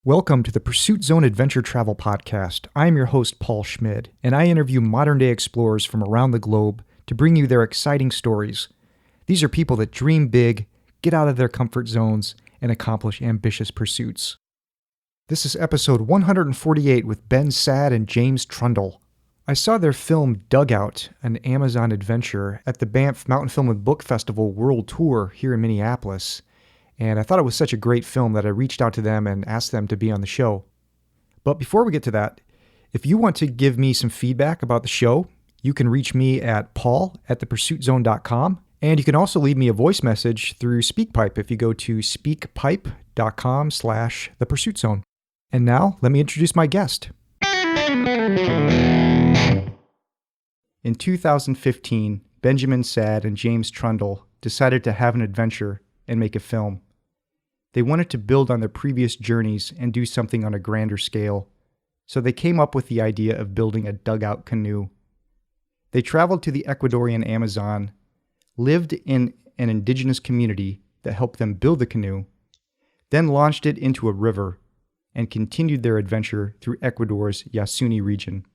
Welcome to the Pursuit Zone Adventure Travel Podcast. I am your host, Paul Schmid, and I interview modern-day explorers from around the globe to bring you their exciting stories. These are people that dream big, get out of their comfort zones, and accomplish ambitious pursuits. This is episode 148 with Ben Sad and James Trundle. I saw their film Dugout, an Amazon adventure, at the Banff Mountain Film and Book Festival World Tour here in Minneapolis. And I thought it was such a great film that I reached out to them and asked them to be on the show. But before we get to that, if you want to give me some feedback about the show, you can reach me at paul@thepursuitzone.com. And you can also leave me a voice message through SpeakPipe if you go to speakpipe.com/thepursuitzone. And now, let me introduce my guest. In 2015, Benjamin Sad and James Trundle decided to have an adventure and make a film. They wanted to build on their previous journeys and do something on a grander scale, so they came up with the idea of building a dugout canoe. They traveled to the Ecuadorian Amazon, lived in an indigenous community that helped them build the canoe, then launched it into a river, and continued their adventure through Ecuador's Yasuni region,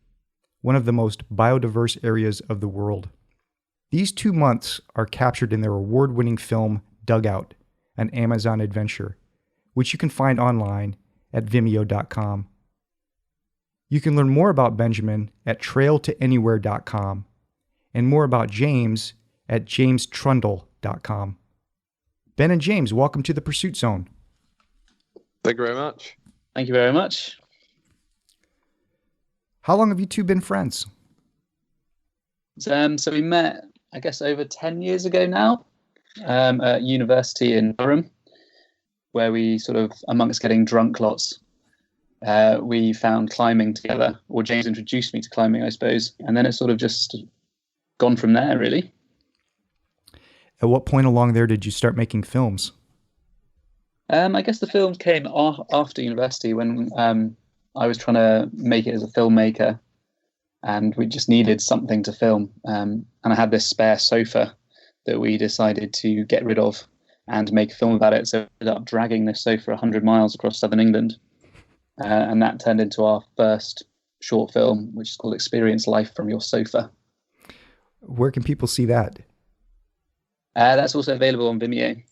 one of the most biodiverse areas of the world. These 2 months are captured in their award-winning film Dugout, an Amazon adventure, which you can find online at vimeo.com. You can learn more about Benjamin at trailtoanywhere.com and more about James at jamestrundle.com. Ben and James, welcome to the Pursuit Zone. Thank you very much. Thank you very much. How long have you two been friends? So we met, I guess, over 10 years ago now. At university in Durham, where we sort of, amongst getting drunk lots, we found climbing together, or James introduced me to climbing, I suppose, and then it's sort of just gone from there, really. At what point along there did you start making films? I guess the films came after university when I was trying to make it as a filmmaker, and we just needed something to film, and I had this spare sofa that we decided to get rid of and make a film about it. So we ended up dragging this sofa 100 miles across southern England. And that turned into our first short film, which is called Experience Life from Your Sofa. Where can people see that? That's also available on Vimeo.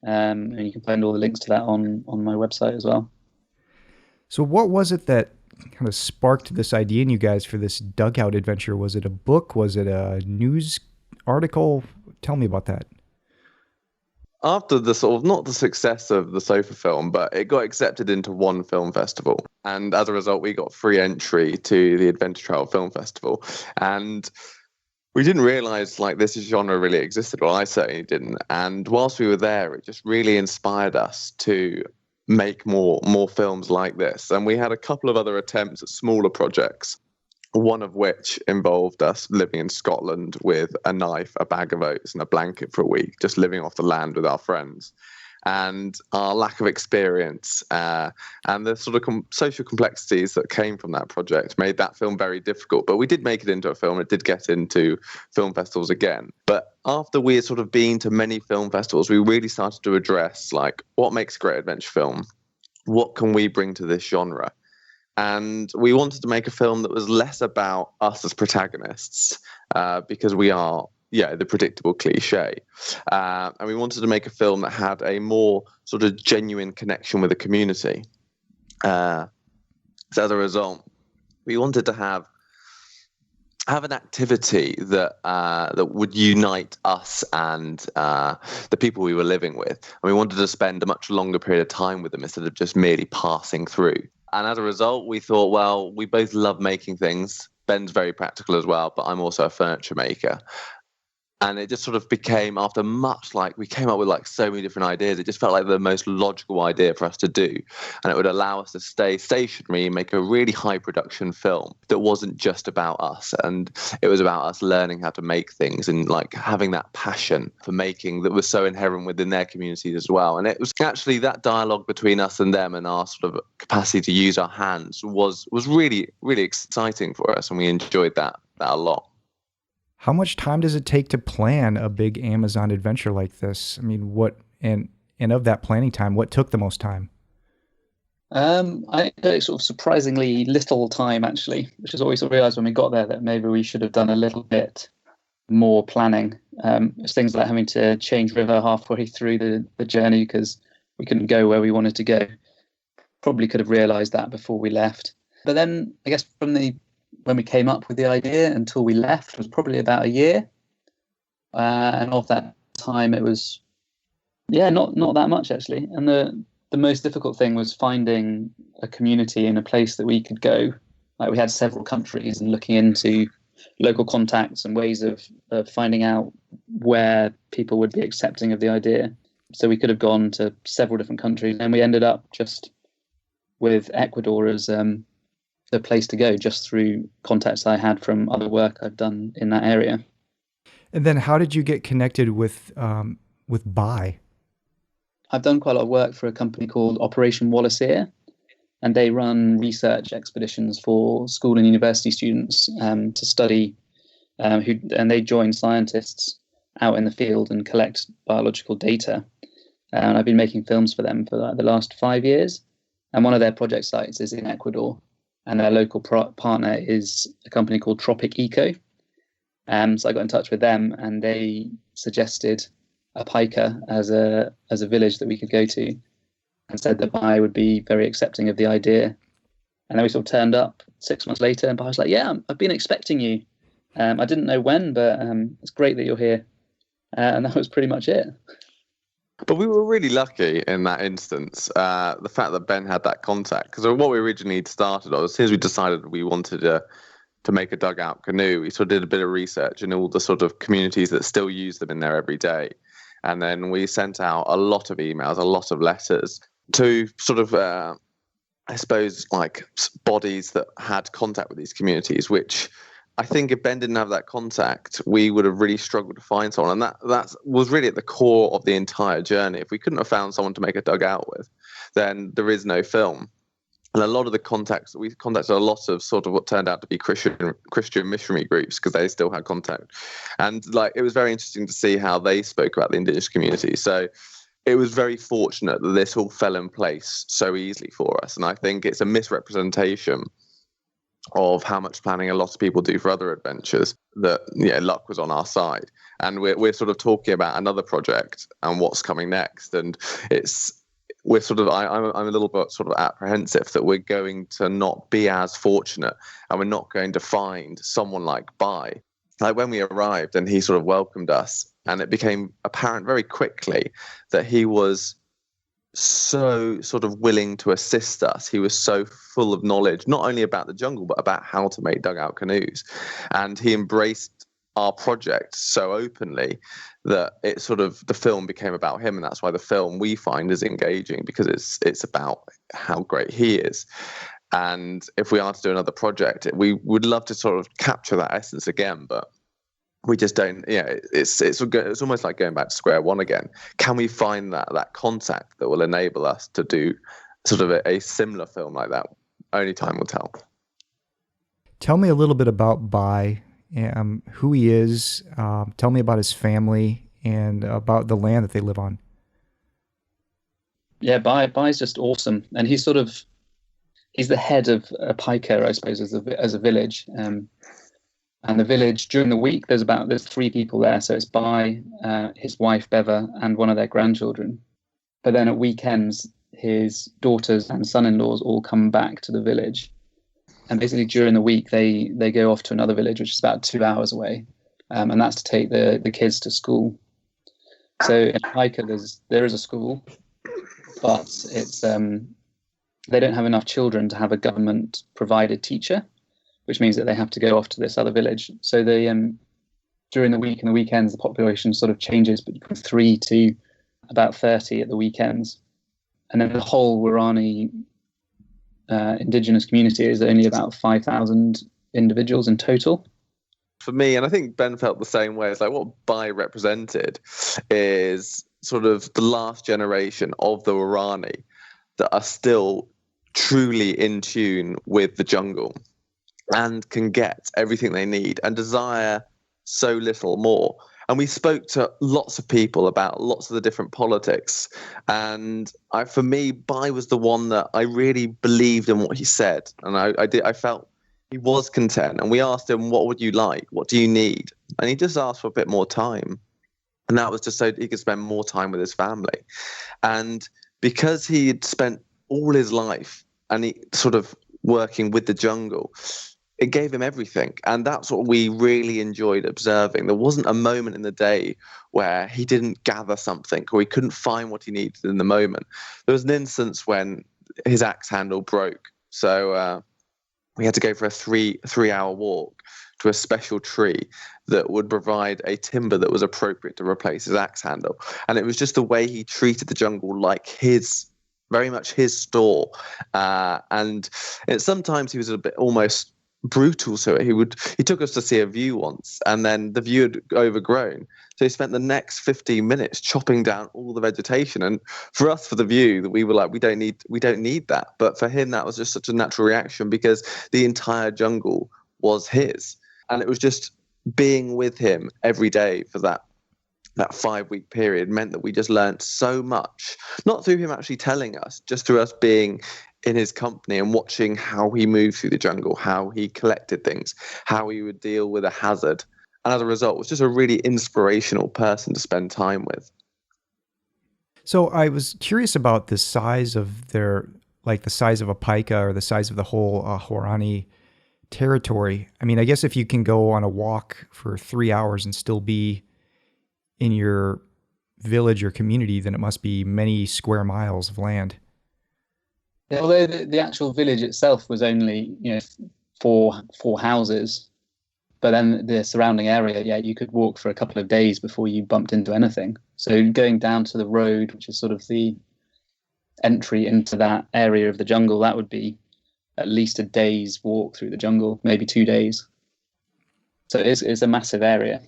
And you can find all the links to that on my website as well. So what was it that kind of sparked this idea in you guys for this dugout adventure? Was it a book? Was it a news article? Tell me about that. After the sort of, not the success of the sofa film, but it got accepted into one film festival. And as a result, we got free entry to the Adventure Travel Film Festival. And we didn't realize like this genre really existed. Well, I certainly didn't. And whilst we were there, it just really inspired us to make more films like this. And we had a couple of other attempts at smaller projects, one of which involved us living in Scotland with a knife, a bag of oats, and a blanket for a week, just living off the land with our friends. And our lack of experience and the sort of social complexities that came from that project made that film very difficult. But we did make it into a film. It did get into film festivals again. But after we had sort of been to many film festivals, we really started to address, like, what makes a great adventure film? What can we bring to this genre? And we wanted to make a film that was less about us as protagonists, because we are, the predictable cliche. And we wanted to make a film that had a more sort of genuine connection with the community. So as a result, we wanted to have an activity that would unite us and the people we were living with. And we wanted to spend a much longer period of time with them instead of just merely passing through. And as a result, we thought, well, we both love making things. Ben's very practical as well, but I'm also a furniture maker. And it just sort of became, after much, like, we came up with like so many different ideas. It just felt like the most logical idea for us to do. And it would allow us to stay stationary and make a really high production film that wasn't just about us. And it was about us learning how to make things and like having that passion for making that was so inherent within their communities as well. And it was actually that dialogue between us and them and our sort of capacity to use our hands was really, really exciting for us. And we enjoyed that a lot. How much time does it take to plan a big Amazon adventure like this? I mean, and of that planning time, what took the most time? I had sort of surprisingly little time actually, which is always sort of realised when we got there that maybe we should have done a little bit more planning. It's things like having to change river halfway through the journey because we couldn't go where we wanted to go. Probably could have realised that before we left. But then I guess when we came up with the idea until we left was probably about a year. And of that time it was not that much actually. And the most difficult thing was finding a community in a place that we could go. Like we had several countries and looking into local contacts and ways of finding out where people would be accepting of the idea. So we could have gone to several different countries, and we ended up just with Ecuador as the place to go, just through contacts I had from other work I've done in that area. And then how did you get connected with BI? I've done quite a lot of work for a company called Operation Wallacea, and they run research expeditions for school and university students to study, and they join scientists out in the field and collect biological data. And I've been making films for them for the last 5 years. And one of their project sites is in Ecuador, and their local partner is a company called Tropic Eco. So I got in touch with them, and they suggested a piker as a village that we could go to, and said that Bai would be very accepting of the idea. And then we sort of turned up 6 months later, and Bai was like, "Yeah, I've been expecting you. I didn't know when, but it's great that you're here." And that was pretty much it. But we were really lucky in that instance. The fact that Ben had that contact, because what we originally started on, as soon as we decided we wanted to make a dugout canoe, we sort of did a bit of research in all the sort of communities that still use them in there every day. And then we sent out a lot of emails, a lot of letters to sort of, I suppose, like bodies that had contact with these communities, which I think if Ben didn't have that contact, we would have really struggled to find someone. And that was really at the core of the entire journey. If we couldn't have found someone to make a dugout with, then there is no film. And a lot of the contacts, we contacted a lot of sort of what turned out to be Christian missionary groups, because they still had contact. And like, it was very interesting to see how they spoke about the indigenous community. So it was very fortunate that this all fell in place so easily for us. And I think it's a misrepresentation of how much planning a lot of people do for other adventures, that luck was on our side. And we're sort of talking about another project and what's coming next. And we're sort of, I'm a little bit sort of apprehensive that we're going to not be as fortunate, and we're not going to find someone like Bai. Like when we arrived and he sort of welcomed us, and it became apparent very quickly that he was so sort of willing to assist us. He was so full of knowledge, not only about the jungle, but about how to make dugout canoes. And he embraced our project so openly that it sort of, the film became about him. And that's why the film, we find, is engaging, because it's about how great he is. And if we are to do another project, we would love to sort of capture that essence again, but we just don't. It's almost like going back to square one again. Can we find that contact that will enable us to do sort of a similar film like that? Only time will tell. Tell me a little bit about Bai, who he is. Tell me about his family and about the land that they live on. Yeah, Bai's just awesome, and he's the head of a piker, I suppose, as a village. And the village, during the week, there's 3 people there. So it's Bai, his wife Beva, and one of their grandchildren. But then at weekends, his daughters and son-in-laws all come back to the village. And basically during the week, they go off to another village, which is about 2 hours away. And that's to take the kids to school. So in Piker, there is a school, but it's they don't have enough children to have a government-provided teacher, which means that they have to go off to this other village. So they, during the week and the weekends, the population sort of changes between 3 to about 30 at the weekends. And then the whole Warani indigenous community is only about 5,000 individuals in total. For me, and I think Ben felt the same way, it's like what Bai represented is sort of the last generation of the Warani that are still truly in tune with the jungle and can get everything they need and desire so little more. And we spoke to lots of people about lots of the different politics. And for me, Bai was the one that I really believed in what he said. And I felt he was content. And we asked him, what would you like? What do you need? And he just asked for a bit more time. And that was just so he could spend more time with his family. And because he had spent all his life and he sort of working with the jungle, it gave him everything. And that's what we really enjoyed observing. There wasn't a moment in the day where he didn't gather something or he couldn't find what he needed in the moment. There was an instance when his axe handle broke. So we had to go for a three-hour walk to a special tree that would provide a timber that was appropriate to replace his axe handle. And it was just the way he treated the jungle like very much his store. And sometimes he was a bit almost brutal to it. He took us to see a view once, and then the view had overgrown, so he spent the next 15 minutes chopping down all the vegetation. And for us, for the view, we were like, we don't need that. But for him, that was just such a natural reaction because the entire jungle was his, and it was just being with him every day for that 5-week period meant that we just learned so much, not through him actually telling us, just through us being in his company and watching how he moved through the jungle, how he collected things, how he would deal with a hazard. And as a result, was just a really inspirational person to spend time with. So I was curious about the size of the size of a pika or the size of the whole Huaorani territory. I mean, I guess if you can go on a walk for 3 hours and still be in your village or community, then it must be many square miles of land. Yeah, although the actual village itself was only, four houses, but then the surrounding area, yeah, you could walk for a couple of days before you bumped into anything. So going down to the road, which is sort of the entry into that area of the jungle, that would be at least a day's walk through the jungle, maybe 2 days. So it's a massive area.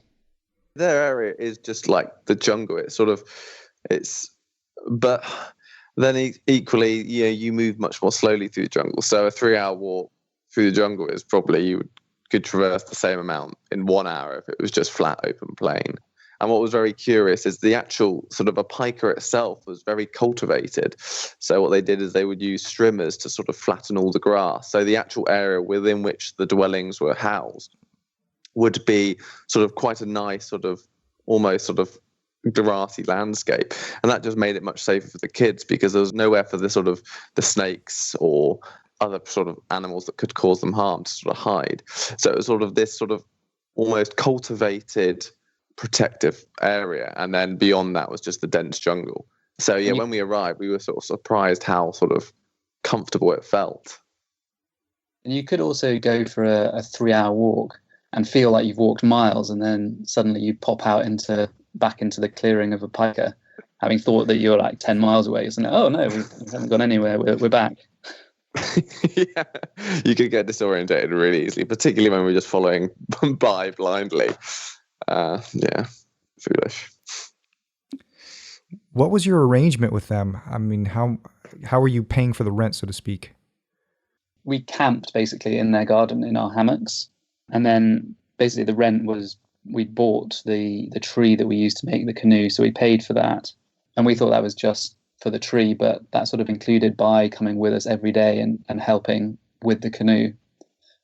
Their area is just like the jungle. But then equally, you move much more slowly through the jungle. So a 3-hour walk through the jungle is probably could traverse the same amount in 1 hour if it was just flat open plain. And what was very curious is the actual sort of a pika itself was very cultivated. So what they did is they would use strimmers to sort of flatten all the grass. So the actual area within which the dwellings were housed would be sort of quite a nice sort of almost sort of grassy landscape. And that just made it much safer for the kids because there was nowhere for the sort of the snakes or other sort of animals that could cause them harm to sort of hide. So it was sort of this sort of almost cultivated protective area. And then beyond that was just the dense jungle. So yeah, when we arrived, we were sort of surprised how sort of comfortable it felt. And you could also go for a 3-hour walk and feel like you've walked miles, and then suddenly you pop out back into the clearing of a pika, having thought that you're like 10 miles away. It's like, oh no, we haven't gone anywhere. We're back. Yeah, you could get disorientated really easily, particularly when we're just following by blindly. Yeah, foolish. What was your arrangement with them? I mean, how were you paying for the rent, so to speak? We camped basically in their garden in our hammocks. And then basically the rent was, we bought the tree that we used to make the canoe. So we paid for that. And we thought that was just for the tree, but that sort of included Bai coming with us every day and helping with the canoe.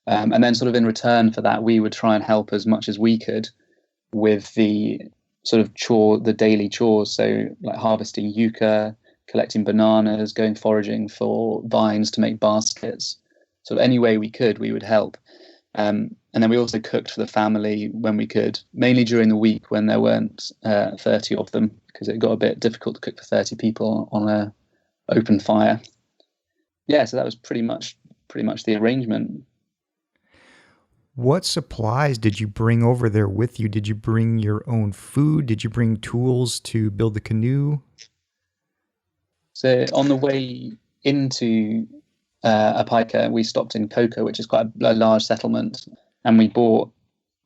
And then sort of in return for that, we would try and help as much as we could with the sort of the daily chores. So like harvesting yucca, collecting bananas, going foraging for vines to make baskets. So any way we could, we would help. And then we also cooked for the family when we could, mainly during the week when there weren't 30 of them, because it got a bit difficult to cook for 30 people on a open fire. Yeah, so that was pretty much the arrangement. What supplies did you bring over there with you? Did you bring your own food? Did you bring tools to build the canoe? So on the way into a pika, we stopped in Coco, which is quite a large settlement, and we bought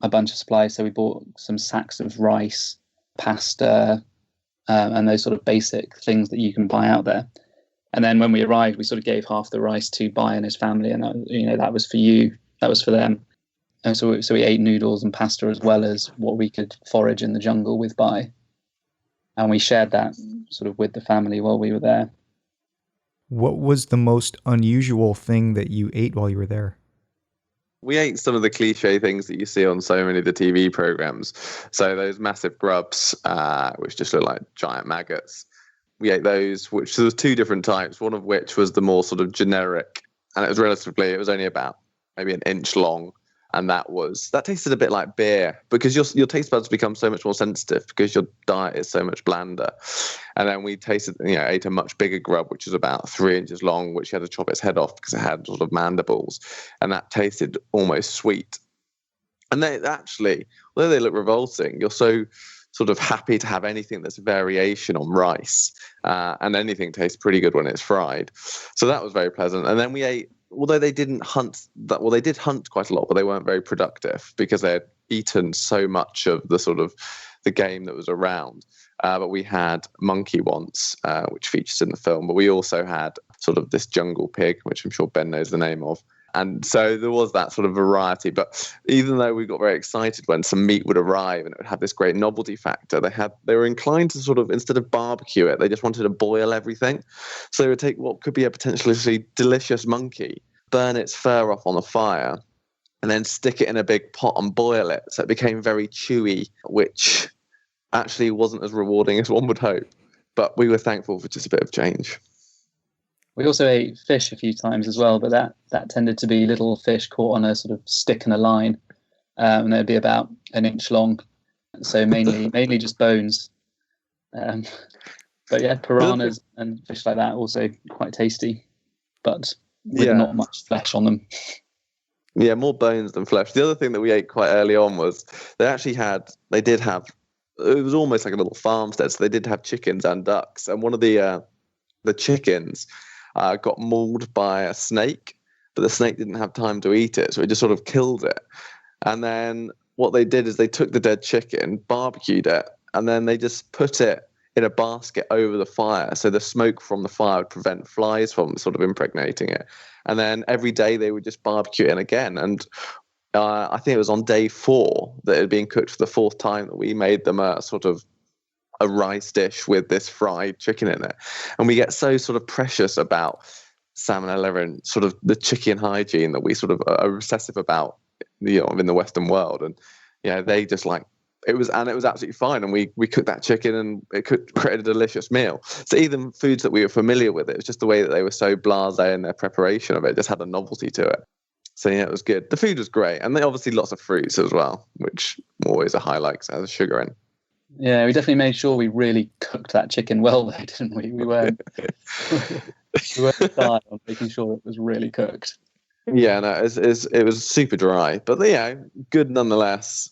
a bunch of supplies. So we bought some sacks of rice, pasta, and those sort of basic things that you can buy out there. And then when we arrived, we sort of gave half the rice to Bai and his family, and that was for you, that was for them. And so we ate noodles and pasta as well as what we could forage in the jungle with Bai. And we shared that sort of with the family while we were there. What was the most unusual thing that you ate while you were there? We ate some of the cliche things that you see on so many of the TV programs. So those massive grubs, which just look like giant maggots. We ate those, which there was two different types, one of which was the more sort of generic, and it was only about maybe an inch long. And that tasted a bit like beer, because your taste buds become so much more sensitive because your diet is so much blander. And then we ate a much bigger grub, which was about 3 inches long, which you had to chop its head off because it had sort of mandibles, and that tasted almost sweet. And they actually, although they look revolting, you're so sort of happy to have anything that's a variation on rice, and anything tastes pretty good when it's fried. So that was very pleasant. And then we ate, although they didn't hunt that well, they did hunt quite a lot, but they weren't very productive because they had eaten so much of the sort of the game that was around. But we had monkey once, which features in the film, but we also had sort of this jungle pig, which I'm sure Ben knows the name of. And so there was that sort of variety. But even though we got very excited when some meat would arrive and it would have this great novelty factor, they were inclined to sort of, instead of barbecue it, they just wanted to boil everything. So they would take what could be a potentially delicious monkey, burn its fur off on the fire, and then stick it in a big pot and boil it. So it became very chewy, which actually wasn't as rewarding as one would hope. But we were thankful for just a bit of change. We also ate fish a few times as well, but that tended to be little fish caught on a sort of stick and a line, and they'd be about an inch long. So mainly just bones. But yeah, piranhas and fish like that also quite tasty, but with not much flesh on them. Yeah, more bones than flesh. The other thing that we ate quite early on was they did have, it was almost like a little farmstead. So they did have chickens and ducks, and one of the chickens got mauled by a snake, but the snake didn't have time to eat it, so it just sort of killed it. And then what they did is they took the dead chicken, barbecued it, and then they just put it in a basket over the fire, so the smoke from the fire would prevent flies from sort of impregnating it. And then every day they would just barbecue it in again. And I think it was on day 4 that it had been cooked for the 4th time that we made them a sort of a rice dish with this fried chicken in it. And we get so sort of precious about salmonella and sort of the chicken hygiene that we sort of are obsessive about, in the Western world. And they just it was absolutely fine. And we cooked that chicken and it created a delicious meal. So even foods that we were familiar with, it was just the way that they were so blasé in their preparation of it, just had a novelty to it. So it was good. The food was great. And they obviously lots of fruits as well, which always a highlight, because it has sugar in. Yeah, we definitely made sure we really cooked that chicken well there, didn't we? We weren't shy on making sure it was really cooked. Yeah, no, it was super dry, but good nonetheless.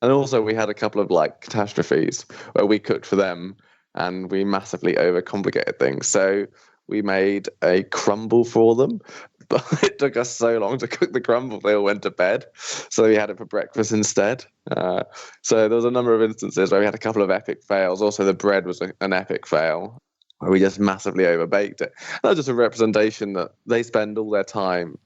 And also we had a couple of catastrophes where we cooked for them and we massively overcomplicated things. So we made a crumble for them, but it took us so long to cook the crumble, they all went to bed. So we had it for breakfast instead. So there was a number of instances where we had a couple of epic fails. Also, the bread was an epic fail where we just massively overbaked it. That was just a representation that they spend all their time,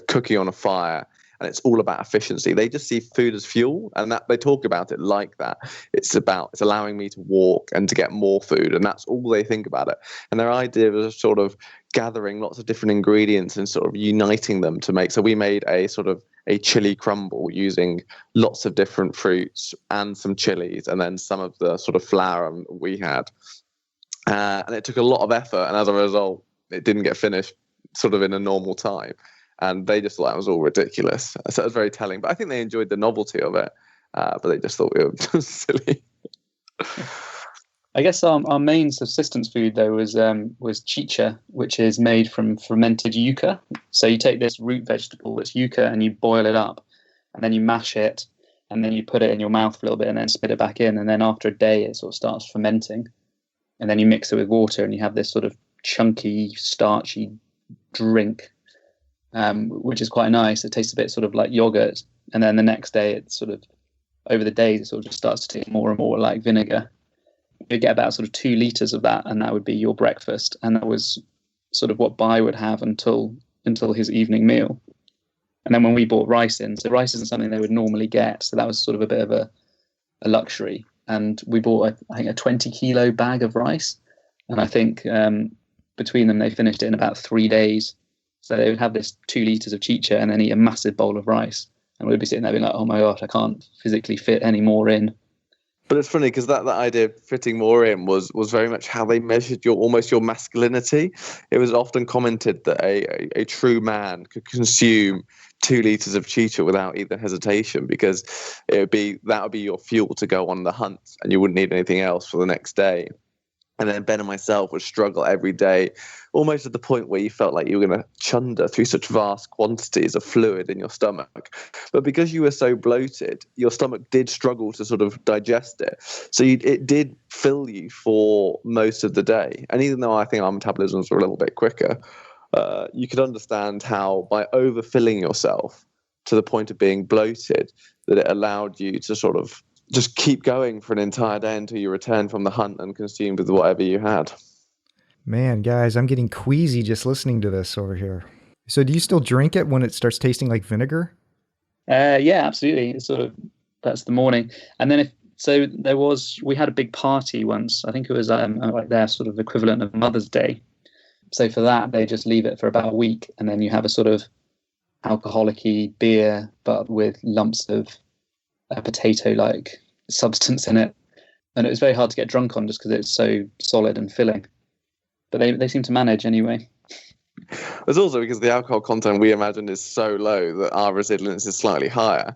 cooking on a fire, and it's all about efficiency. They just see food as fuel, and that they talk about it like that. It's allowing me to walk and to get more food, and that's all they think about it. And their idea was sort of gathering lots of different ingredients and sort of uniting them to make. So we made a sort of a chili crumble using lots of different fruits and some chilies, and then some of the sort of flour we had. And it took a lot of effort, and as a result, it didn't get finished sort of in a normal time. And they just thought that was all ridiculous. So it was very telling. But I think they enjoyed the novelty of it, but they just thought we were silly. I guess our main subsistence food, though, was chicha, which is made from fermented yucca. So you take this root vegetable, that's yucca, and you boil it up, and then you mash it, and then you put it in your mouth for a little bit, and then spit it back in. And then after a day, it sort of starts fermenting. And then you mix it with water, and you have this sort of chunky, starchy drink, which is quite nice. It tastes a bit sort of like yogurt. And then the next day, it's sort of, over the days, it sort of just starts to taste more and more like vinegar. You get about sort of 2 liters of that, and that would be your breakfast. And that was sort of what Bai would have until his evening meal. And then when we bought rice in, so rice isn't something they would normally get, so that was sort of a bit of a luxury. And we bought, I think, a 20-kilo bag of rice. And I think between them, they finished it in about 3 days. So they would have this 2 liters of chicha and then eat a massive bowl of rice. And we'd be sitting there being like, oh my gosh, I can't physically fit any more in. But it's funny because that idea of fitting more in was very much how they measured your masculinity. It was often commented that a true man could consume 2 liters of chicha without even hesitation, because that would be your fuel to go on the hunt, and you wouldn't need anything else for the next day. And then Ben and myself would struggle every day, almost at the point where you felt like you were going to chunder through such vast quantities of fluid in your stomach. But because you were so bloated, your stomach did struggle to sort of digest it. So it did fill you for most of the day. And even though I think our metabolisms were a little bit quicker, you could understand how by overfilling yourself to the point of being bloated, that it allowed you to sort of just keep going for an entire day until you return from the hunt and consumed with whatever you had. Man, guys, I'm getting queasy just listening to this over here. So do you still drink it when it starts tasting like vinegar? Yeah, absolutely. It's sort of, that's the morning. And then we had a big party once. I think it was like their sort of equivalent of Mother's Day. So for that, they just leave it for about a week, and then you have a sort of alcoholic-y beer, but with lumps of a potato-like substance in it. And it was very hard to get drunk on just because it's so solid and filling. But they seem to manage anyway. It's also because the alcohol content we imagine is so low that our resilience is slightly higher.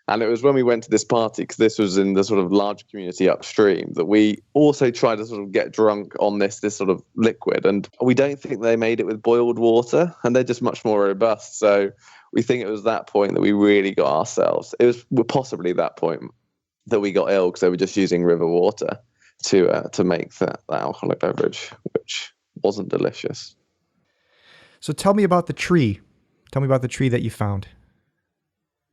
And it was when we went to this party, because this was in the sort of large community upstream, that we also tried to sort of get drunk on this sort of liquid. And we don't think they made it with boiled water, and they're just much more robust. So we think it was that point that we really got ourselves. It was possibly that point that we got ill, because they were just using river water to make that alcoholic beverage, which wasn't delicious. So tell me about the tree. Tell me about the tree that you found.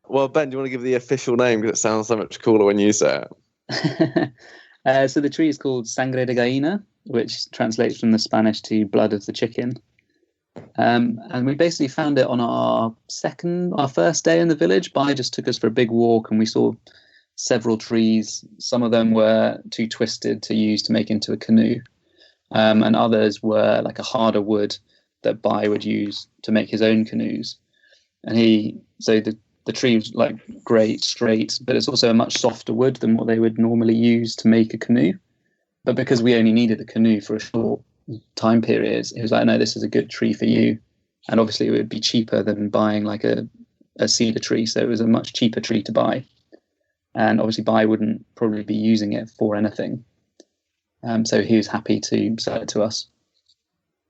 Well, Ben, do you want to give the official name, because it sounds so much cooler when you say it? So the tree is called Sangre de Gallina, which translates from the Spanish to blood of the chicken. And we basically found it on our first day in the village. Bai just took us for a big walk, and we saw several trees. Some of them were too twisted to use to make into a canoe, and others were like a harder wood that Bai would use to make his own canoes. And the tree was like great, straight, but it's also a much softer wood than what they would normally use to make a canoe. But because we only needed a canoe for a short time period, it was like, no, this is a good tree for you. And obviously it would be cheaper than buying like a cedar tree. So it was a much cheaper tree to buy. And obviously Bai wouldn't probably be using it for anything. So he was happy to sell it to us.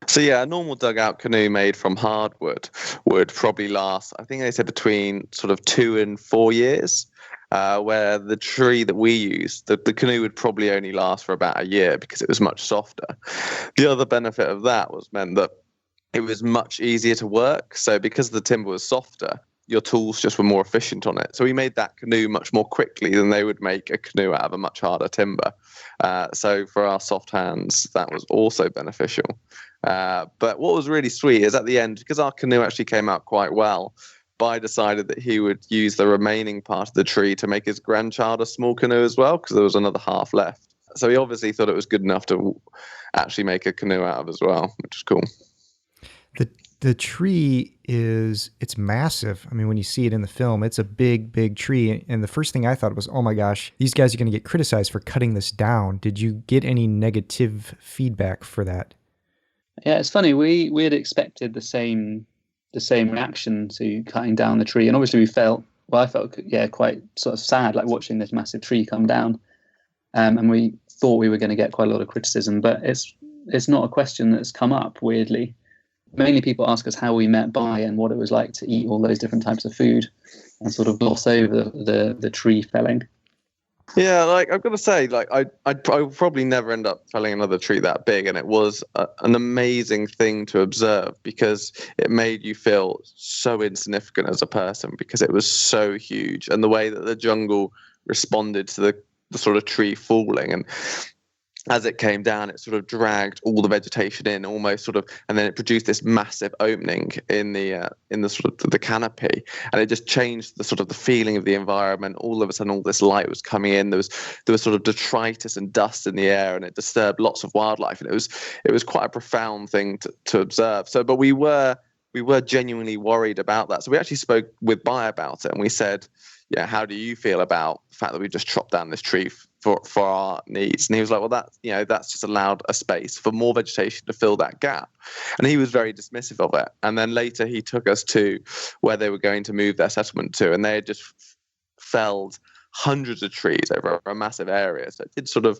So yeah, a normal dugout canoe made from hardwood would probably last, I think they said, between sort of 2 and 4 years, where the tree that we used, the canoe would probably only last for about a year because it was much softer. The other benefit of that meant that it was much easier to work. So because the timber was softer, your tools just were more efficient on it. So we made that canoe much more quickly than they would make a canoe out of a much harder timber. So for our soft hands, that was also beneficial. But what was really sweet is at the end, because our canoe actually came out quite well, Bai decided that he would use the remaining part of the tree to make his grandchild a small canoe as well, because there was another half left. So he obviously thought it was good enough to actually make a canoe out of as well, which is cool. The tree it's massive. I mean, when you see it in the film, it's a big, big tree. And the first thing I thought was, oh my gosh, these guys are going to get criticized for cutting this down. Did you get any negative feedback for that? Yeah, it's funny. We had expected the same reaction to cutting down the tree, and obviously I felt quite sort of sad, like watching this massive tree come down. And we thought we were going to get quite a lot of criticism, but it's not a question that's come up, weirdly. Mainly people ask us how we met Bai and what it was like to eat all those different types of food, and sort of gloss over the tree felling. Yeah, like I've got to say, like I'd probably never end up felling another tree that big, and it was an amazing thing to observe because it made you feel so insignificant as a person because it was so huge, and the way that the jungle responded to the sort of tree falling. And as it came down, it sort of dragged all the vegetation in, almost sort of, and then it produced this massive opening in the sort of the canopy, and it just changed the sort of the feeling of the environment. All of a sudden, all this light was coming in. There was sort of detritus and dust in the air, and it disturbed lots of wildlife. And it was quite a profound thing to observe. So, but we were genuinely worried about that. So we actually spoke with Bai about it, and we said, yeah, how do you feel about the fact that we just chopped down this tree for our needs? And he was like, well, that's just allowed a space for more vegetation to fill that gap. And he was very dismissive of it. And then later he took us to where they were going to move their settlement to, and they had just felled hundreds of trees over a massive area. So it did sort of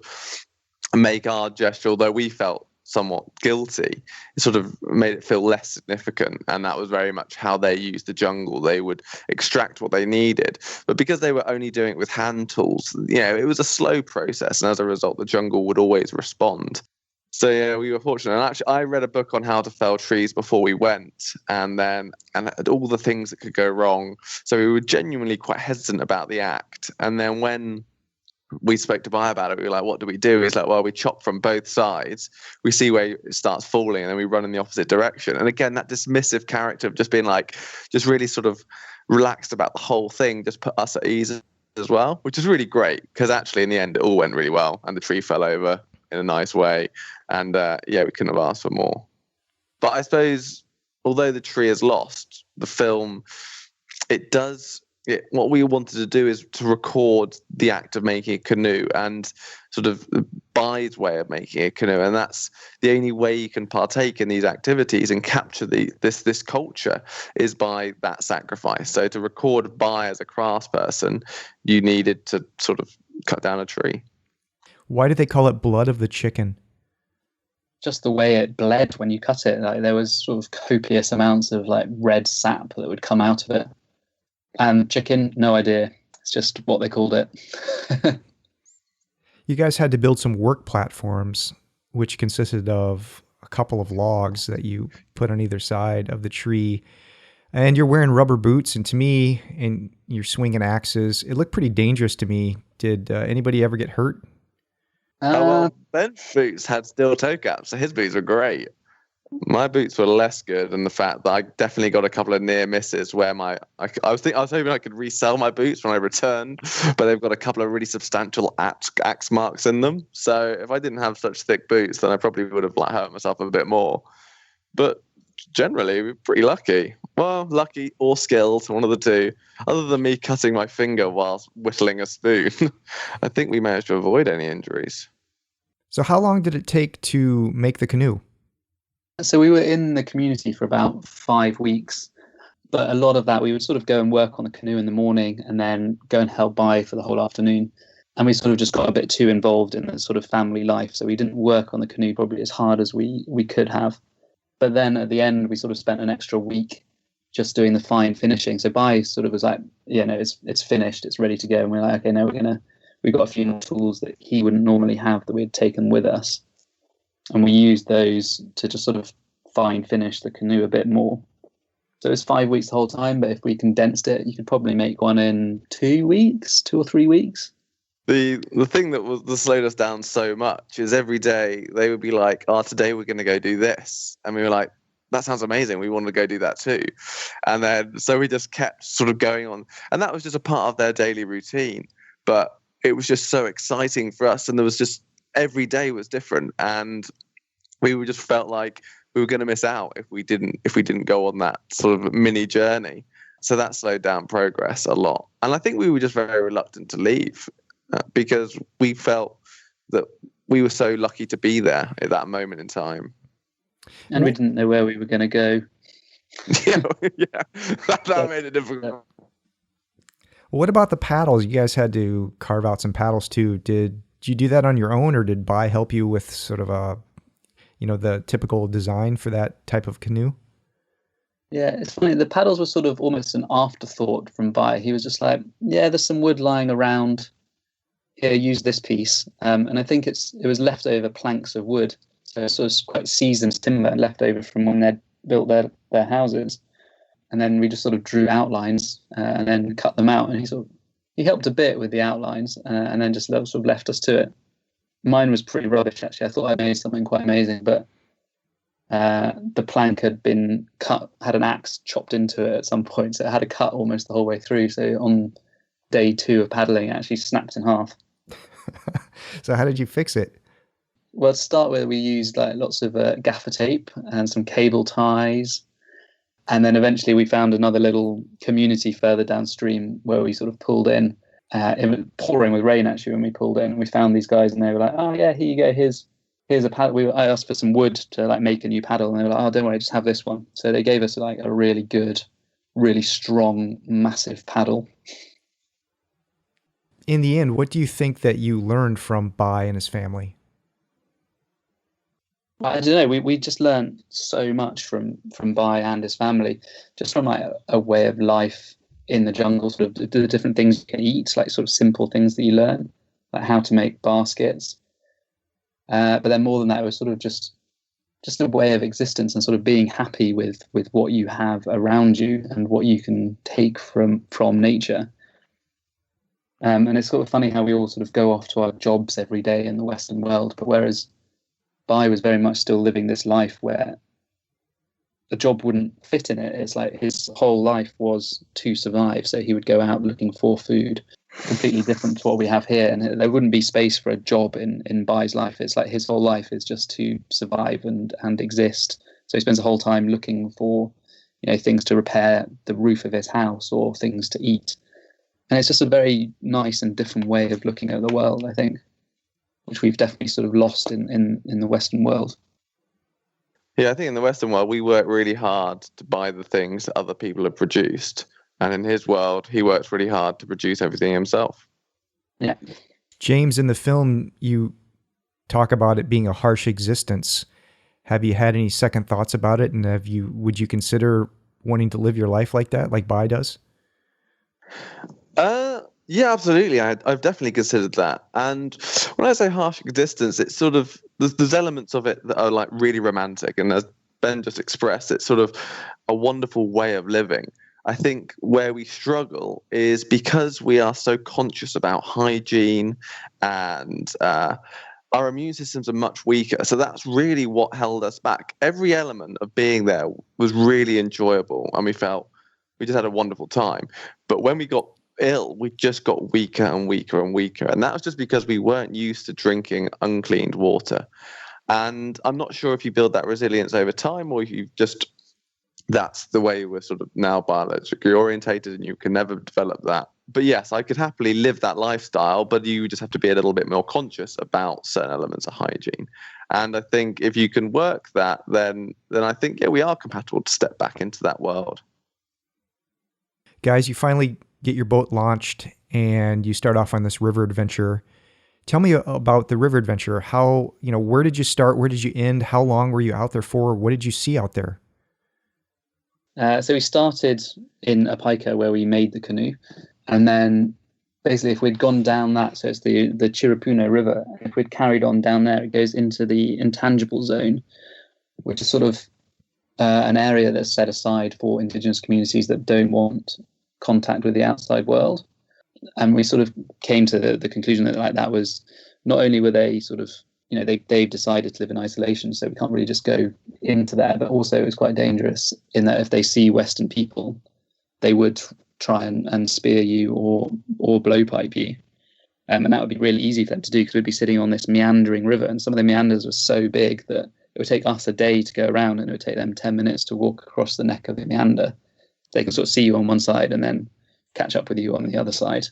make our gesture, although we felt somewhat guilty, it sort of made it feel less significant. And that was very much how they used the jungle. They would extract what they needed, but because they were only doing it with hand tools, it was a slow process, and as a result the jungle would always respond. So yeah, we were fortunate. And actually I read a book on how to fell trees before we went, and all the things that could go wrong. So we were genuinely quite hesitant about the act. And then when we spoke to Bai about it, we were like, what do we do? He's like, well, we chop from both sides, we see where it starts falling, and then we run in the opposite direction. And again, that dismissive character of just being like, just really sort of relaxed about the whole thing, just put us at ease as well, which is really great, because actually in the end it all went really well, and the tree fell over in a nice way. And we couldn't have asked for more. But I suppose, although the tree is lost, the film, what we wanted to do is to record the act of making a canoe, and sort of Bai's way of making a canoe. And that's the only way you can partake in these activities and capture this culture, is by that sacrifice. So to record Bai as a craftsperson, you needed to sort of cut down a tree. Why did they call it blood of the chicken? Just the way it bled when you cut it. Like, there was sort of copious amounts of like red sap that would come out of it. And chicken, no idea. It's just what they called it. You guys had to build some work platforms, which consisted of a couple of logs that you put on either side of the tree. And you're wearing rubber boots, and to me, and you're swinging axes. It looked pretty dangerous to me. Did anybody ever get hurt? Ben's boots had steel toe caps, so his boots were great. My boots were less good, and the fact that I definitely got a couple of near misses where I was hoping I could resell my boots when I returned, but they've got a couple of really substantial axe marks in them. So if I didn't have such thick boots, then I probably would have hurt myself a bit more. But generally, we're pretty lucky. Well, lucky or skilled, one of the two. Other than me cutting my finger whilst whittling a spoon, I think we managed to avoid any injuries. So how long did it take to make the canoe? So we were in the community for about 5 weeks, but a lot of that we would sort of go and work on the canoe in the morning and then go and help Bai for the whole afternoon. And we sort of just got a bit too involved in the sort of family life. So we didn't work on the canoe probably as hard as we could have. But then at the end, we sort of spent an extra week just doing the fine finishing. So Bai sort of was like, it's finished, it's ready to go. And we're like, okay, now we got a few more tools that he wouldn't normally have that we had taken with us. And we used those to just sort of fine finish the canoe a bit more. So it was 5 weeks the whole time, but if we condensed it, you could probably make one in 2 weeks, 2 or 3 weeks. The thing that slowed us down so much is every day they would be like, today we're going to go do this. And we were like, that sounds amazing. We want to go do that too. And then, so we just kept sort of going on. And that was just a part of their daily routine. But it was just so exciting for us. And there was just, every day was different, and we just felt like we were going to miss out if we didn't go on that sort of mini journey. So that slowed down progress a lot. And I think we were just very reluctant to leave because we felt that we were so lucky to be there at that moment in time. And we didn't know where we were going to go. yeah, that made it difficult. What about the paddles? You guys had to carve out some paddles too. Did you do that on your own, or did Bai help you with sort of the typical design for that type of canoe? Yeah, it's funny. The paddles were sort of almost an afterthought from Bai. He was just like, yeah, there's some wood lying around. Here, use this piece. And I think it was leftover planks of wood. So it's sort of quite seasoned timber left over from when they'd built their houses. And then we just sort of drew outlines and then cut them out. And he helped a bit with the outlines and then just sort of left us to it. Mine was pretty rubbish, actually. I thought I made something quite amazing, but the plank had been cut, had an axe chopped into it at some point, so it had a cut almost the whole way through. So on day 2 of paddling, it actually snapped in half. So how did you fix it? Well, to start with, we used like lots of gaffer tape and some cable ties. And then eventually we found another little community further downstream where we sort of pulled in. It was pouring with rain, actually, when we pulled in. We found these guys and they were like, oh, yeah, here you go. Here's a paddle. I asked for some wood to like make a new paddle. And they were like, oh, don't worry, just have this one. So they gave us like a really good, really strong, massive paddle. In the end, what do you think that you learned from Bai and his family? I don't know. We just learned so much from Bai and his family, just from like a way of life in the jungle, sort of the different things you can eat, like sort of simple things that you learn, like how to make baskets. But then more than that, it was sort of just a way of existence and sort of being happy with what you have around you and what you can take from nature. And it's sort of funny how we all sort of go off to our jobs every day in the Western world, but whereas Bai was very much still living this life where the job wouldn't fit in it. It's like his whole life was to survive. So he would go out looking for food, completely different to what we have here. And there wouldn't be space for a job in Bai's life. It's like his whole life is just to survive and exist. So he spends the whole time looking for, things to repair the roof of his house or things to eat. And it's just a very nice and different way of looking at the world, I think, which we've definitely sort of lost in the Western world. Yeah, I think in the Western world, we work really hard to buy the things that other people have produced. And in his world, he works really hard to produce everything himself. Yeah. James, in the film, you talk about it being a harsh existence. Have you had any second thoughts about it? And would you consider wanting to live your life like that, like Bai does? Yeah, absolutely. I've definitely considered that. And when I say harsh existence, it's sort of there's elements of it that are like really romantic, and as Ben just expressed, it's sort of a wonderful way of living. I think where we struggle is because we are so conscious about hygiene, and our immune systems are much weaker. So that's really what held us back. Every element of being there was really enjoyable, and we just had a wonderful time. But when we got ill, we just got weaker and weaker and weaker, and that was just because we weren't used to drinking uncleaned water. And I'm not sure if you build that resilience over time, or you just that's the way we're sort of now biologically orientated, and you can never develop that. But yes, I could happily live that lifestyle, but you just have to be a little bit more conscious about certain elements of hygiene. And I think if you can work that, then I think we are compatible to step back into that world. Guys, you finally get your boat launched and you start off on this river adventure. Tell me about the river adventure. How, where did you start? Where did you end? How long were you out there for? What did you see out there? So we started in Apaika where we made the canoe. And then basically if we'd gone down that, so it's the Chirapuna River, if we'd carried on down there, it goes into the intangible zone, which is sort of an area that's set aside for indigenous communities that don't want contact with the outside world. And we sort of came to the conclusion that that was not only were they sort of they've decided to live in isolation, so we can't really just go into there, but also it was quite dangerous in that if they see Western people, they would try and spear you or blowpipe you, and that would be really easy for them to do because we'd be sitting on this meandering river, and some of the meanders were so big that it would take us a day to go around, and it would take them 10 minutes to walk across the neck of the meander. They can sort of see you on one side and then catch up with you on the other side.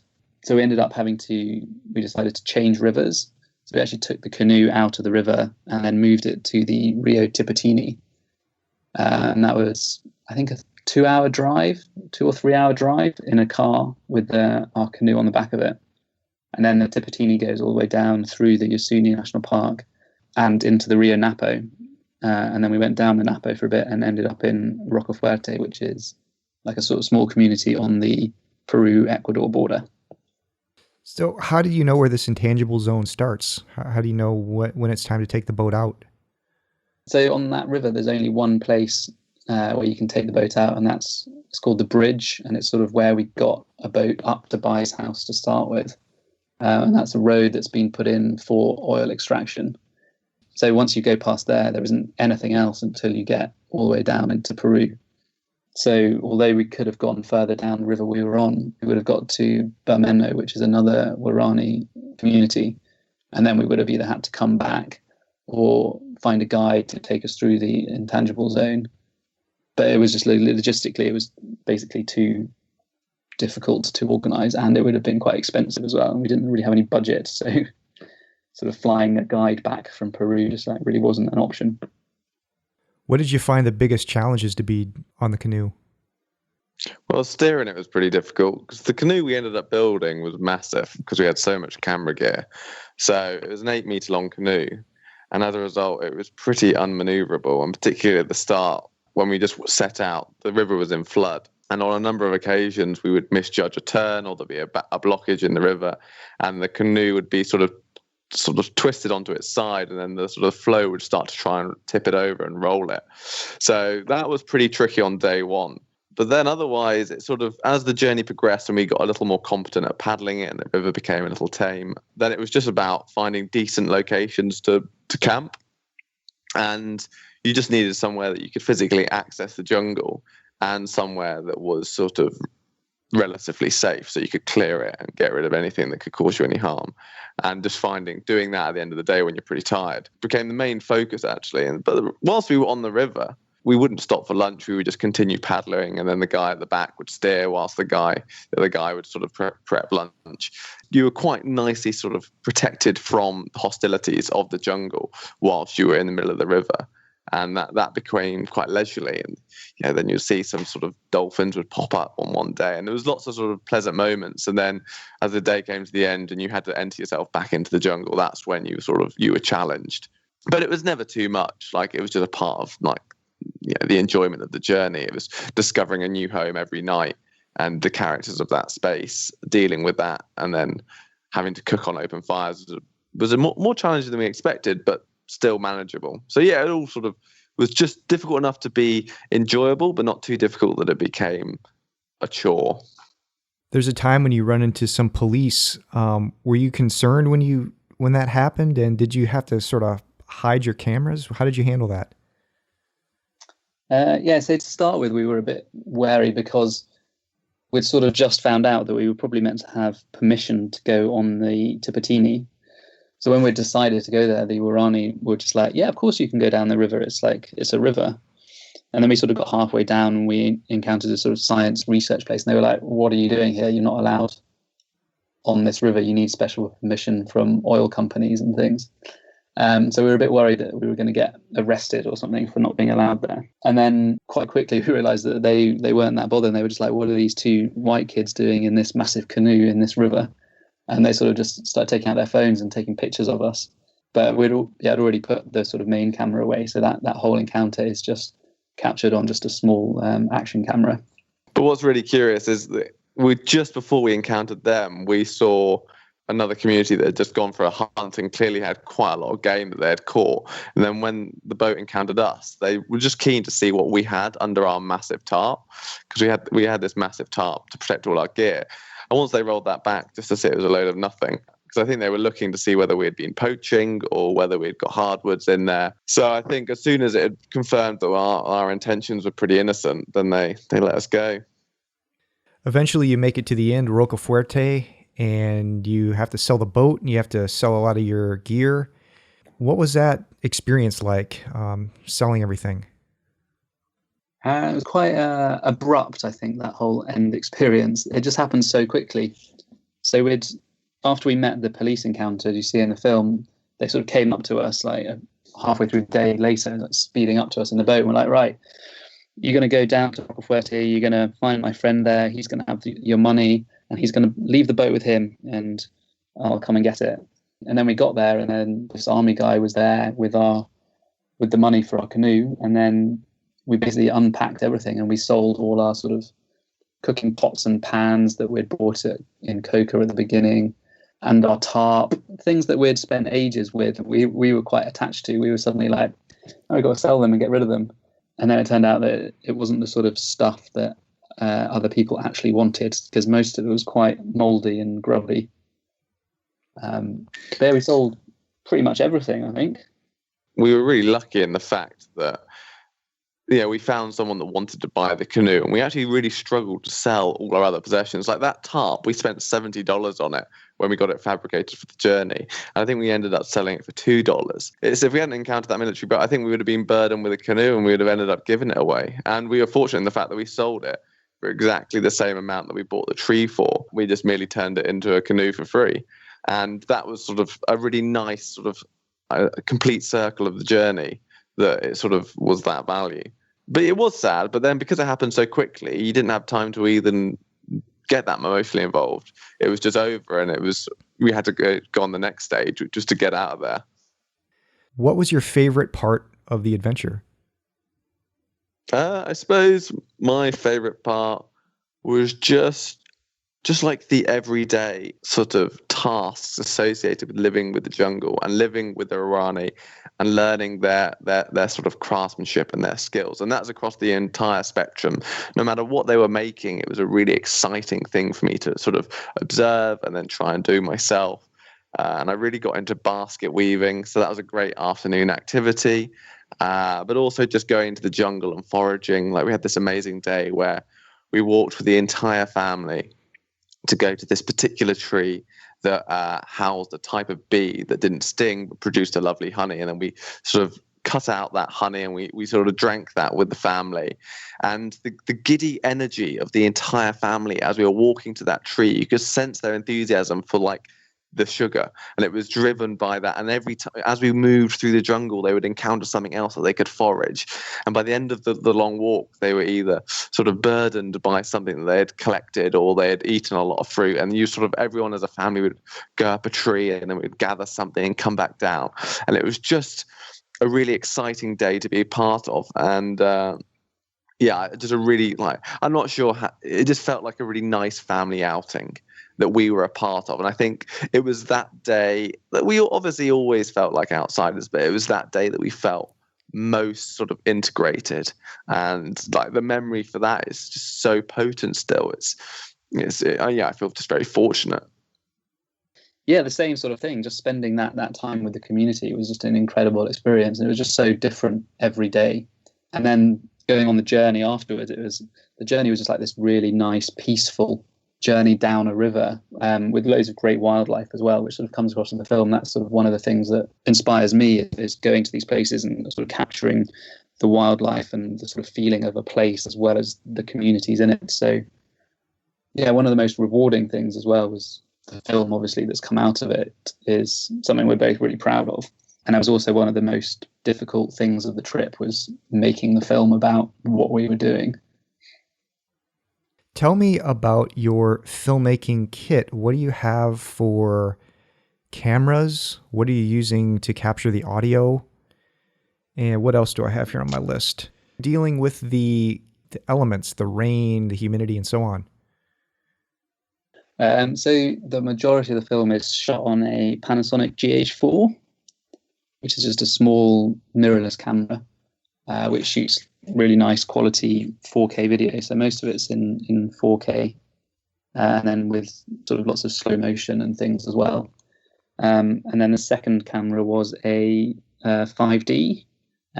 So we ended up we decided to change rivers. So we actually took the canoe out of the river and then moved it to the Rio Tipitini. And that was, I think, a 2 or 3 hour drive in a car with our canoe on the back of it. And then the Tipitini goes all the way down through the Yasuni National Park and into the Rio Napo. And then we went down the Napo for a bit and ended up in Rocafuerte, which is like a sort of small community on the Peru-Ecuador border. So how do you know where this intangible zone starts? How do you know when it's time to take the boat out? So on that river, there's only one place where you can take the boat out, and it's called the bridge, and it's sort of where we got a boat up to Bai's house to start with. and that's a road that's been put in for oil extraction. So once you go past there, there isn't anything else until you get all the way down into Peru. So although we could have gone further down the river we were on, we would have got to Bermeno, which is another Guarani community, and then we would have either had to come back or find a guide to take us through the intangible zone. But it was just logistically, it was basically too difficult to organise, and it would have been quite expensive as well. And we didn't really have any budget, so sort of flying a guide back from Peru just like really wasn't an option. What did you find the biggest challenges to be on the canoe? Well, steering it was pretty difficult because the canoe we ended up building was massive because we had so much camera gear. So it was an 8-meter long canoe. And as a result, it was pretty unmaneuverable. And particularly at the start, when we just set out, the river was in flood. And on a number of occasions, we would misjudge a turn, or there'd be a blockage in the river, and the canoe would be sort of twisted onto its side, and then the sort of flow would start to try and tip it over and roll it. So that was pretty tricky on day one. But then otherwise, it sort of, as the journey progressed and we got a little more competent at paddling it and the river became a little tame, then it was just about finding decent locations to camp. And you just needed somewhere that you could physically access the jungle and somewhere that was sort of relatively safe, so you could clear it and get rid of anything that could cause you any harm. And just doing that at the end of the day when you're pretty tired became the main focus, actually. But whilst we were on the river, we wouldn't stop for lunch. We would just continue paddling, and then the guy at the back would steer whilst the other guy would sort of prep lunch. You were quite nicely sort of protected from the hostilities of the jungle whilst you were in the middle of the river. And that became quite leisurely. And then you'd see some sort of dolphins would pop up on one day, and there was lots of sort of pleasant moments. And then as the day came to the end and you had to enter yourself back into the jungle, that's when you were challenged. But it was never too much. Like, it was just a part of the enjoyment of the journey. It was discovering a new home every night, and the characters of that space, dealing with that, and then having to cook on open fires was more challenging than we expected, but still manageable. So yeah, it all sort of was just difficult enough to be enjoyable, but not too difficult that it became a chore. There's a time when you run into some police. Were you concerned when that happened, and did you have to sort of hide your cameras? How did you handle that? So to start with, we were a bit wary because we'd sort of just found out that we were probably meant to have permission to go on the Tipitini. So when we decided to go there, the Guarani were just like, yeah, of course you can go down the river. It's a river. And then we sort of got halfway down and we encountered a sort of science research place. And they were like, what are you doing here? You're not allowed on this river. You need special permission from oil companies and things. So we were a bit worried that we were going to get arrested or something for not being allowed there. And then quite quickly we realized that they weren't that bothered. And they were just like, what are these two white kids doing in this massive canoe in this river? And they sort of just started taking out their phones and taking pictures of us. But we'd already put the sort of main camera away. So that whole encounter is just captured on just a small action camera. But what's really curious is that just before we encountered them, we saw another community that had just gone for a hunt and clearly had quite a lot of game that they had caught. And then when the boat encountered us, they were just keen to see what we had under our massive tarp, because we had this massive tarp to protect all our gear. And once they rolled that back, just to see it was a load of nothing, because I think they were looking to see whether we had been poaching or whether we'd got hardwoods in there. So I think as soon as it had confirmed that our intentions were pretty innocent, then they let us go. Eventually you make it to the end, Rocafuerte, and you have to sell the boat and you have to sell a lot of your gear. What was that experience like, selling everything? It was quite abrupt, I think, that whole end experience. It just happened so quickly. So after we met the police encounter you see in the film, they sort of came up to us like halfway through the day later, like speeding up to us in the boat. And we're like, right, you're going to go down to Rocafuerte, you're going to find my friend there, he's going to have your money, and he's going to leave the boat with him, and I'll come and get it. And then we got there, and then this army guy was there with the money for our canoe, and then we basically unpacked everything and we sold all our sort of cooking pots and pans that we'd bought in Coca at the beginning, and our tarp, things that we'd spent ages with, we were quite attached to. We were suddenly like, oh, we've got to sell them and get rid of them. And then it turned out that it wasn't the sort of stuff that other people actually wanted, because most of it was quite mouldy and grubby. There we sold pretty much everything, I think. We were really lucky in the fact that we found someone that wanted to buy the canoe, and we actually really struggled to sell all our other possessions. Like that tarp, we spent $70 on it when we got it fabricated for the journey. And I think we ended up selling it for $2. If we hadn't encountered that military boat, I think we would have been burdened with a canoe and we would have ended up giving it away. And we were fortunate in the fact that we sold it for exactly the same amount that we bought the tree for. We just merely turned it into a canoe for free. And that was sort of a really nice sort of a complete circle of the journey, that it sort of was that value. But it was sad, but then because it happened so quickly, you didn't have time to even get that emotionally involved. It was just over, and we had to go on the next stage just to get out of there. What was your favorite part of the adventure? I suppose my favorite part was just like the everyday sort of tasks associated with living with the jungle and living with the Irani and learning their sort of craftsmanship and their skills. And that's across the entire spectrum. No matter what they were making, it was a really exciting thing for me to sort of observe and then try and do myself. And I really got into basket weaving. So that was a great afternoon activity. But also just going into the jungle and foraging. Like we had this amazing day where we walked with the entire family to go to this particular tree that housed a type of bee that didn't sting but produced a lovely honey. And then we sort of cut out that honey and we sort of drank that with the family. And the giddy energy of the entire family as we were walking to that tree, you could sense their enthusiasm for like the sugar, and it was driven by that. And every time as we moved through the jungle, they would encounter something else that they could forage, and by the end of the long walk, they were either sort of burdened by something that they had collected or they had eaten a lot of fruit. And you sort of, everyone as a family would go up a tree and then we'd gather something and come back down, and it was just a really exciting day to be a part of. And just a really, like, I'm not sure how, it just felt like a really nice family outing that we were a part of. And I think it was that day that we obviously always felt like outsiders, but it was that day that we felt most sort of integrated. And like the memory for that is just so potent still. I feel just very fortunate. Yeah, the same sort of thing. Just spending that time with the community was just an incredible experience. And it was just so different every day. And then going on the journey afterwards, the journey was just like this really nice, peaceful journey down a river with loads of great wildlife as well, which sort of comes across in the film. That's sort of one of the things that inspires me, is going to these places and sort of capturing the wildlife and the sort of feeling of a place as well as the communities in it. So yeah, one of the most rewarding things as well was the film, obviously, that's come out of it is something we're both really proud of. And that was also one of the most difficult things of the trip, was making the film about what we were doing. Tell me about your filmmaking kit. What do you have for cameras? What are you using to capture the audio? And what else do I have here on my list? Dealing with the elements, the rain, the humidity, and so on. So the majority of the film is shot on a Panasonic GH4, which is just a small mirrorless camera, which shoots really nice quality 4K video. So most of it's in 4K, and then with sort of lots of slow motion and things as well. And then the second camera was a 5D,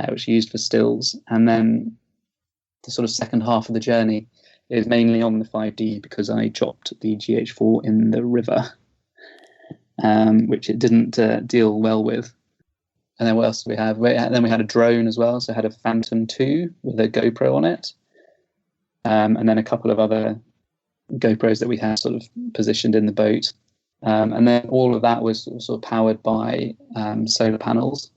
which I used for stills. And then the sort of second half of the journey is mainly on the 5D because I chopped the GH4 in the river, which it didn't deal well with. And then what else do we have? Then we had a drone as well. So I had a Phantom 2 with a GoPro on it. And then a couple of other GoPros that we had sort of positioned in the boat. And then all of that was sort of powered by solar panels,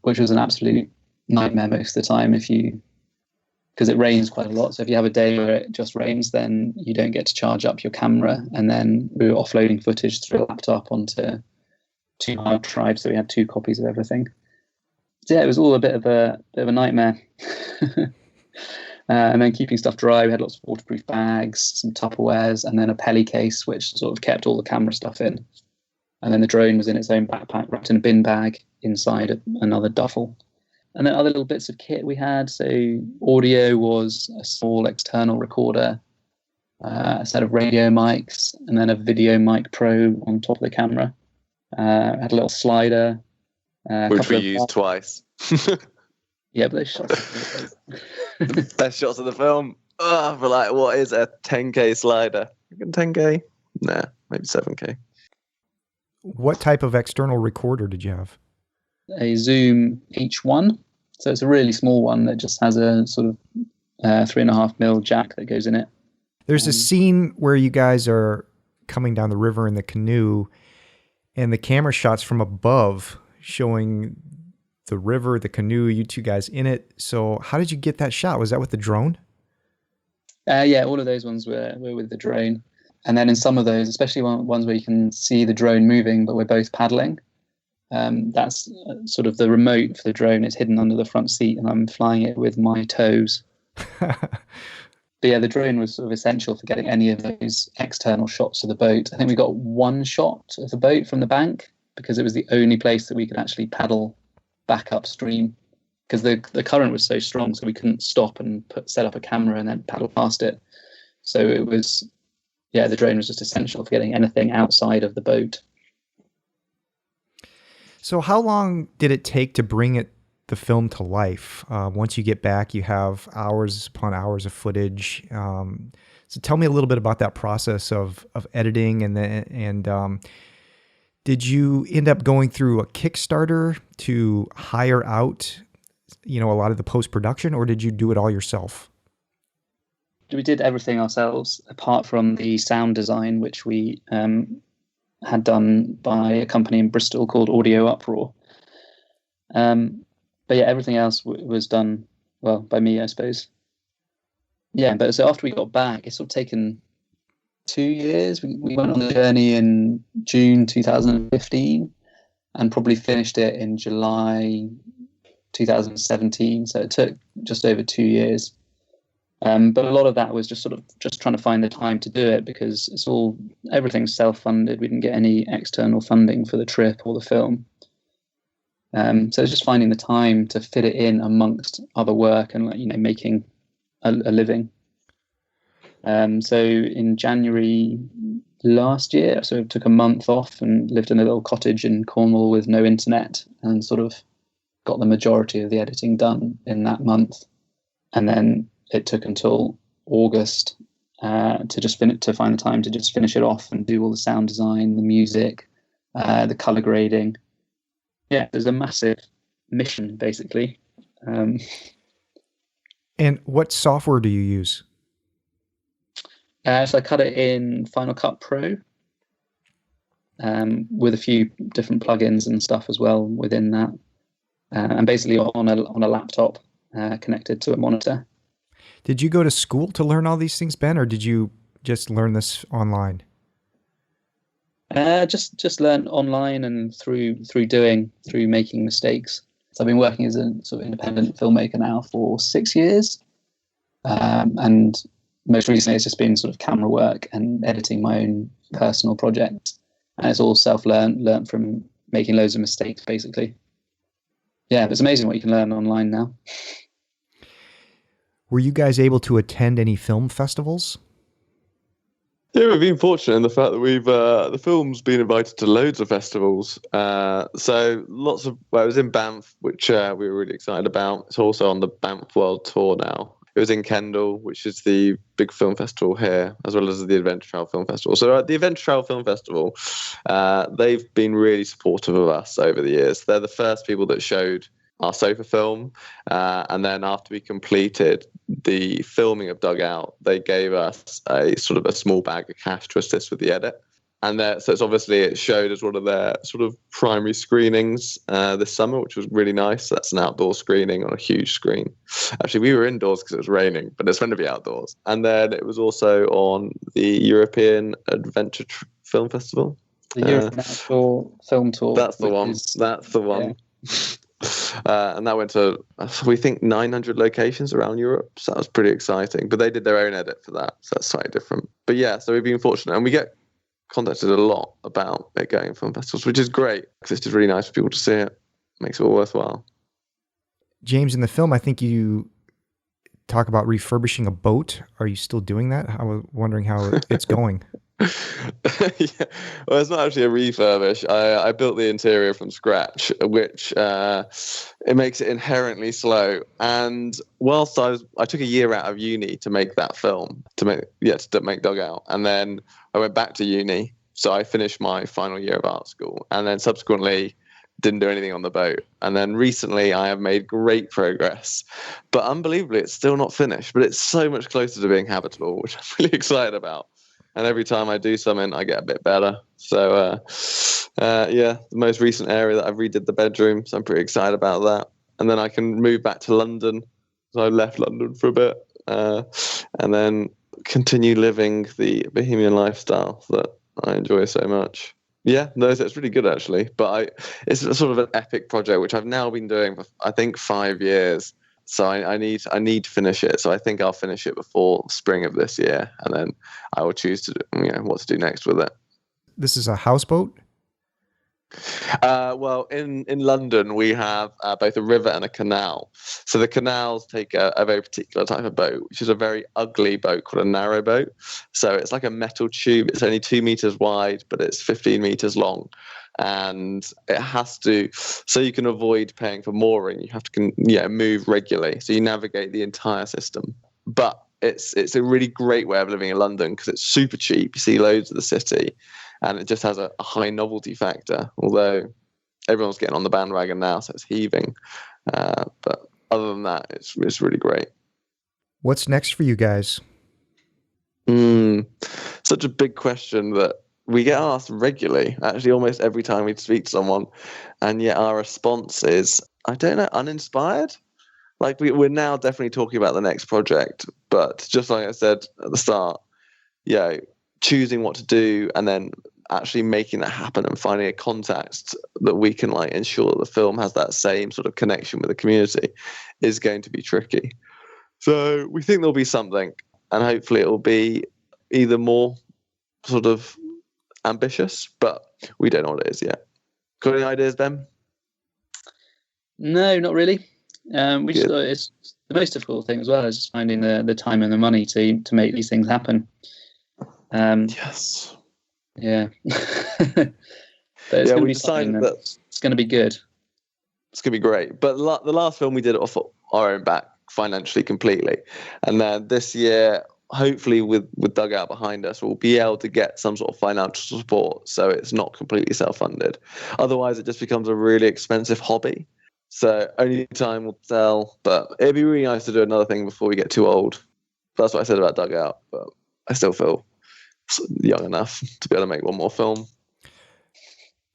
which was an absolute nightmare most of the time because it rains quite a lot. So if you have a day where it just rains, then you don't get to charge up your camera. And then we were offloading footage through a laptop onto 2 hard drives, so we had 2 copies of everything. So yeah, it was all a bit of a nightmare. And then keeping stuff dry, we had lots of waterproof bags, some Tupperwares, and then a Pelly case, which sort of kept all the camera stuff in. And then the drone was in its own backpack, wrapped in a bin bag inside another duffel. And then other little bits of kit we had. So audio was a small external recorder, a set of radio mics, and then a video mic pro on top of the camera. Had a little slider. A Which couple we of used twice. yeah, but those shots. Best shots of the film. Oh, for like, what is a 10K slider? 10K? Nah, maybe 7K. What type of external recorder did you have? A Zoom H1, so it's a really small one that just has a sort of 3.5mm jack that goes in it. There's a scene where you guys are coming down the river in the canoe, and the camera shots from above showing the river, the canoe, you two guys in it. So how did you get that shot? Was that with the drone? Yeah, all of those ones were with the drone. And then in some of those, especially ones where you can see the drone moving, but we're both paddling, that's sort of the remote for the drone is hidden under the front seat, and I'm flying it with my toes. But yeah, the drone was sort of essential for getting any of those external shots of the boat. I think we got one shot of the boat from the bank because it was the only place that we could actually paddle back upstream, because the current was so strong, so we couldn't stop and set up a camera and then paddle past it. So it was, yeah, the drone was just essential for getting anything outside of the boat. So how long did it take to bring the film to life? Once you get back, you have hours upon hours of footage. So tell me a little bit about that process of editing, and did you end up going through a Kickstarter to hire out, a lot of the post-production, or did you do it all yourself? We did everything ourselves, apart from the sound design, which we had done by a company in Bristol called Audio Uproar. But yeah, everything else was done, well, by me, I suppose. Yeah, but so after we got back, it's sort of taken 2 years. We went on a journey in June 2015 and probably finished it in July 2017. So it took just over 2 years. But a lot of that was just trying to find the time to do it, because everything's self-funded. We didn't get any external funding for the trip or the film. So it's just finding the time to fit it in amongst other work and making a living. So in January last year, I sort of took a month off and lived in a little cottage in Cornwall with no internet, and sort of got the majority of the editing done in that month. And then it took until August to find the time to just finish it off and do all the sound design, the music, the color grading. Yeah, there's a massive mission, basically. And what software do you use? So I cut it in Final Cut Pro, with a few different plugins and stuff as well within that, and basically on a laptop connected to a monitor. Did you go to school to learn all these things, Ben, or did you just learn this online? Just learn online and through making mistakes. So I've been working as a sort of independent filmmaker now for 6 years, and most recently it's just been sort of camera work and editing my own personal projects, and it's all learned from making loads of mistakes, basically. Yeah, but it's amazing what you can learn online now. Were you guys able to attend any film festivals? Yeah, we've been fortunate in the fact that the film's been invited to loads of festivals. So lots of, it was in Banff, which we were really excited about. It's also on the Banff World Tour now. It was in Kendal, which is the big film festival here, as well as the Adventure Travel Film Festival. So at the Adventure Travel Film Festival, they've been really supportive of us over the years. They're the first people that showed our sofa film, and then after we completed the filming of Dugout, they gave us a sort of a small bag of cash to assist with the edit. And so it showed as one of their sort of primary screenings this summer, which was really nice. So that's an outdoor screening on a huge screen. Actually, we were indoors because it was raining, but it's meant to be outdoors. And then it was also on the European Adventure Film Festival. The European Outdoor Film Tour. That's the one. That's the one. Yeah. And that went to, we think, 900 locations around Europe. So that was pretty exciting. But they did their own edit for that. So that's slightly different. But yeah, so we've been fortunate. And we get contacted a lot about it going film festivals, which is great because it's just really nice for people to see it. Makes it all worthwhile. James, in the film, I think you talk about refurbishing a boat. Are you still doing that? I was wondering how it's going. Yeah. Well, it's not actually a refurbish. I built the interior from scratch, which it makes it inherently slow. And whilst I took a year out of uni to make that film, to make Dugout, and then I went back to uni. So I finished my final year of art school, and then subsequently didn't do anything on the boat. And then recently I have made great progress, but unbelievably, it's still not finished. But it's so much closer to being habitable, which I'm really excited about. And every time I do something, I get a bit better. So, yeah, the most recent area that I've redid the bedroom, so I'm pretty excited about that. And then I can move back to London. So I left London for a bit, and then continue living the bohemian lifestyle that I enjoy so much. Yeah, no, so it's really good actually. But it's a sort of an epic project which I've now been doing for I think 5 years. So I need to finish it. So I think I'll finish it before spring of this year, and then I will choose to what to do next with it. This is a houseboat? Well, in London we have both a river and a canal. So the canals take a very particular type of boat, which is a very ugly boat called a narrow boat. So it's like a metal tube. It's only 2 meters wide, but it's 15 meters long. And it has to, so you can avoid paying for mooring, you have to move regularly. So you navigate the entire system. But it's a really great way of living in London because it's super cheap. You see loads of the city, and it just has a high novelty factor. Although everyone's getting on the bandwagon now, so it's heaving. But other than that, it's really great. What's next for you guys? Such a big question that we get asked regularly, actually almost every time we speak to someone, and yet our response is, I don't know, uninspired. Like we're now definitely talking about the next project, but just like I said at the start, choosing what to do and then actually making that happen and finding a context that we can ensure that the film has that same sort of connection with the community is going to be tricky. So we think there'll be something, and hopefully it will be either more sort of ambitious, but we don't know what it is yet. Got any ideas, Ben? No, not really. We just thought it's the most difficult thing as well is just finding the time and the money to make these things happen. Yes. Yeah. But it's going to be something it's going to be good. It's going to be great. But the last film we did it off our own back financially completely, and then this year, hopefully with Dugout behind us, we'll be able to get some sort of financial support so it's not completely self-funded. Otherwise, it just becomes a really expensive hobby. So only time will tell, but it'd be really nice to do another thing before we get too old. That's what I said about Dugout, but I still feel young enough to be able to make one more film.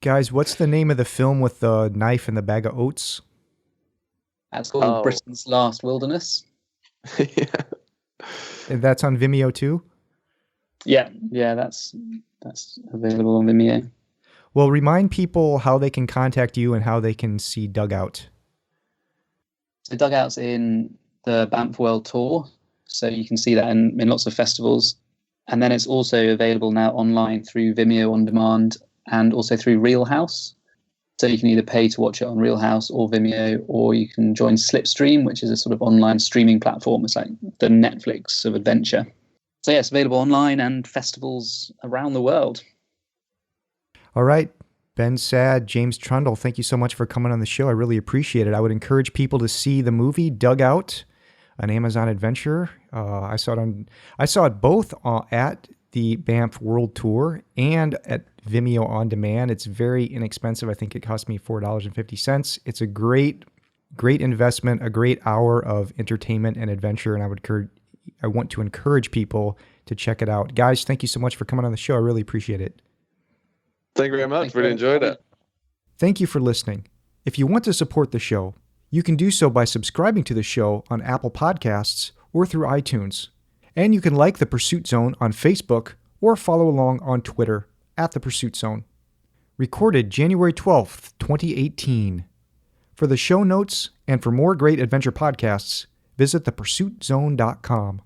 Guys, what's the name of the film with the knife and the bag of oats? That's called Britain's Last Wilderness. Yeah. And that's on Vimeo too? Yeah, that's available on Vimeo. Well, remind people how they can contact you and how they can see Dugout. So Dugout's in the Banff World Tour, so you can see that in lots of festivals. And then it's also available now online through Vimeo On Demand and also through Real House. So you can either pay to watch it on Real House or Vimeo, or you can join Slipstream, which is a sort of online streaming platform. It's like the Netflix of adventure. So yeah, it's available online and festivals around the world. All right, Ben Sad, James Trundle, thank you so much for coming on the show. I really appreciate it. I would encourage people to see the movie Dugout, an Amazon adventure. I saw it both at the Banff World Tour and at Vimeo On Demand. It's very inexpensive. I think it cost me $4.50. It's a great investment, a great hour of entertainment and adventure, and I want to encourage people to check it out. Guys, thank you so much for coming on the show. I really appreciate it. Thank you very much. Really enjoyed it. Thank you for listening. If you want to support the show, you can do so by subscribing to the show on Apple Podcasts or through iTunes. And you can like The Pursuit Zone on Facebook or follow along on Twitter at The Pursuit Zone. Recorded January 12th, 2018. For the show notes and for more great adventure podcasts, visit thepursuitzone.com.